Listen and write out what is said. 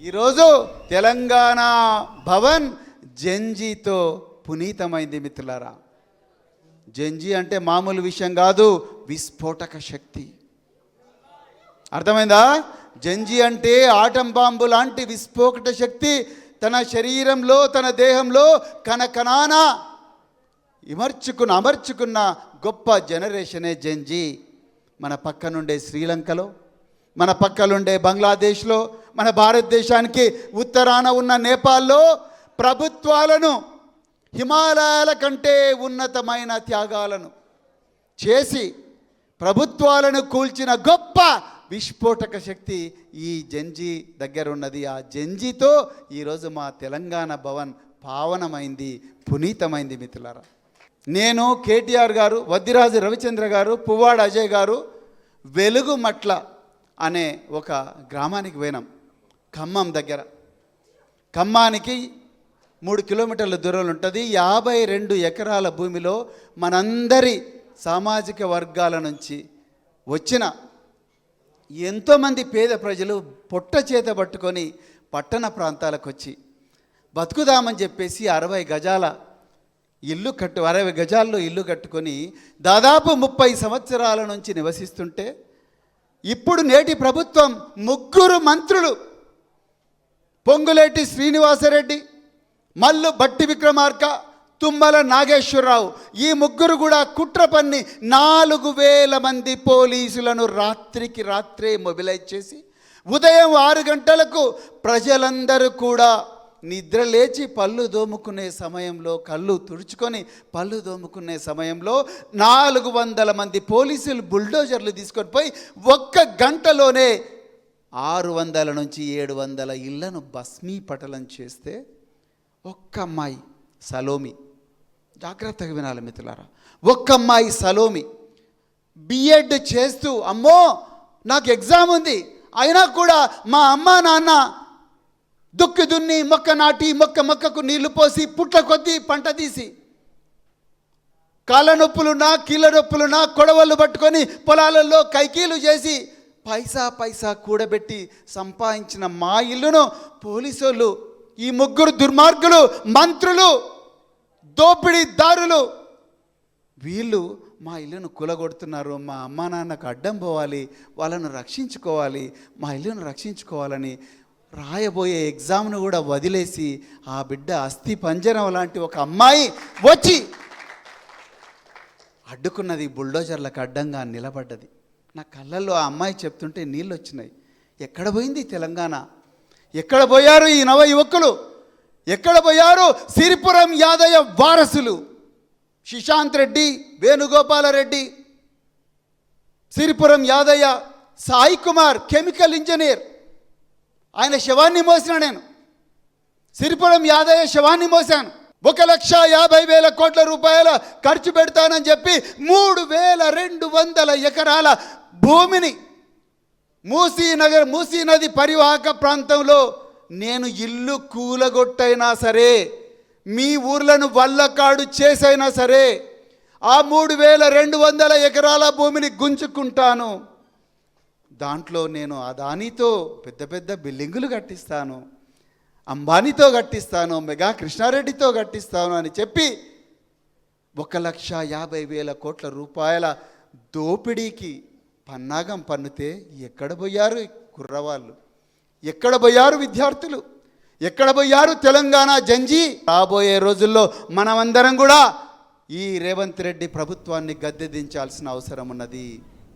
ఈరోజు తెలంగాణ భవన్ జెన్జీతో పునీతమైంది మిత్రులారా. జెన్జీ అంటే మామూలు విషయం కాదు, విస్ఫోటక శక్తి. అర్థమైందా? జెన్జీ అంటే ఆటం బాంబు లాంటి విస్ఫోటక శక్తి తన శరీరంలో, తన దేహంలో కణకణాన అమర్చుకున్న గొప్ప జనరేషనే జెన్జీ. మన పక్కనుండే శ్రీలంకలో, మన పక్కనుండే బంగ్లాదేశ్లో, మన భారతదేశానికి ఉత్తరాన ఉన్న నేపాల్లో ప్రభుత్వాలను హిమాలయాల కంటే ఉన్నతమైన త్యాగాలను చేసి ప్రభుత్వాలను కూల్చిన గొప్ప విస్ఫోటక శక్తి ఈ జెన్జీ దగ్గర ఉన్నది. ఆ జెన్జీతో ఈరోజు మా తెలంగాణ భవన్ పావనమైంది, పునీతమైంది మిత్రులారా. నేను, కేటీఆర్ గారు, వద్దిరాజు రవిచంద్ర గారు, పువ్వాడ అజయ్ గారు వెలుగుమట్ల అనే ఒక గ్రామానికి పోయినాం. ఖమ్మం దగ్గర. ఖమ్మానికి 3 కిలోమీటర్ల దూరంలో ఉంటుంది. 52 ఎకరాల భూమిలో మనందరి సామాజిక వర్గాల నుంచి వచ్చిన ఎంతోమంది పేద ప్రజలు పొట్ట చేత పట్టుకొని పట్టణ ప్రాంతాలకు వచ్చి బతుకుదామని చెప్పేసి 60 గజాల్లో ఇల్లు కట్టుకొని దాదాపు 30 సంవత్సరాల నుంచి నివసిస్తుంటే ఇప్పుడు నేటి ప్రభుత్వం 3 మంత్రులు, పొంగులేటి శ్రీనివాసరెడ్డి, మల్లు భట్టి విక్రమార్క, తుమ్మల నాగేశ్వరరావు, ఈ 3 కూడా కుట్ర పన్ని 4000 మంది పోలీసులను రాత్రికి రాత్రే మొబిలైజ్ చేసి ఉదయం 6 గంటలకు ప్రజలందరూ కూడా నిద్ర లేచి పళ్ళు దోముకునే సమయంలో, కళ్ళు తుడుచుకొని పళ్ళు దోముకునే సమయంలో 400 మంది పోలీసులు బుల్డోజర్లు తీసుకొని పోయి 1 గంటలోనే 600 నుంచి 700 ఇళ్లను భస్మీపటలం చేస్తే ఒక్క అమ్మాయి సలోమి, జాగ్రత్తగా వినాలి మిత్రులారా, ఒక్క అమ్మాయి సలోమి బిఎడ్ చేస్తూ, అమ్మో నాకు ఎగ్జామ్ ఉంది అయినా కూడా మా అమ్మ నాన్న దుక్కి దున్ని, మొక్క నాటి, మొక్కకు నీళ్లు పోసి, పుట్ల కొద్దీ పంట తీసి, కాళ్ళ నొప్పులున్నా, కీళ్ళ నొప్పులున్నా కొడవళ్ళు పట్టుకొని పొలాలలో కైకీలు చేసి పైసా కూడబెట్టి సంపాదించిన మా ఇల్లును పోలీసులు, ఈ 3 దుర్మార్గులు, మంత్రులు, దోపిడీదారులు, వీళ్ళు మా ఇల్లును కూలగొడుతున్నారు. మా అమ్మా నాన్నకు అడ్డం పోవాలి, వాళ్ళను రక్షించుకోవాలి, మా ఇల్లును రక్షించుకోవాలని రాయబోయే ఎగ్జామ్ను కూడా వదిలేసి ఆ బిడ్డ అస్థి పంజరం లాంటి ఒక అమ్మాయి వచ్చి అడ్డుకున్నది, బుల్డోజర్లకు అడ్డంగా నిలబడ్డది. నా కళ్ళల్లో ఆ అమ్మాయి చెప్తుంటే నీళ్ళు వచ్చినాయి. ఎక్కడ పోయింది తెలంగాణ? ఎక్కడ పోయారు ఈ నవ యువకులు? ఎక్కడ పోయారు సిరిపురం యాదయ్య వారసులు? శిశాంత్ రెడ్డి, వేణుగోపాలరెడ్డి, సిరిపురం యాదయ్య, సాయి కుమార్ కెమికల్ ఇంజనీర్, ఆయన శవాన్ని మోసిన నేను. సిరిపురం యాదయ్య శవాన్ని మోసాను. 1,50,000 కోట్ల రూపాయల ఖర్చు పెడతానని చెప్పి 3,200 ఎకరాల భూమిని మూసీ నది పరివాహక ప్రాంతంలో నేను ఇల్లు కూలగొట్టైనా సరే, మీ ఊర్లను వల్లకాడు చేసైనా సరే ఆ 3,200 ఎకరాల భూమిని గుంజుకుంటాను. దాంట్లో నేను అదానితో పెద్ద బిల్డింగులు కట్టిస్తాను, అంబానీతో కట్టిస్తాను, మెగా కృష్ణారెడ్డితో కట్టిస్తాను అని చెప్పి 1,50,000 కోట్ల రూపాయల దోపిడీకి పన్నాగం పన్నుతే ఎక్కడ పోయారు కుర్రవాళ్ళు? ఎక్కడ పోయారు విద్యార్థులు? ఎక్కడ పోయారు తెలంగాణ జెన్జీ? రాబోయే రోజుల్లో మనమందరం కూడా ఈ రేవంత్ రెడ్డి ప్రభుత్వాన్ని గద్దె దించాల్సిన అవసరం ఉన్నది.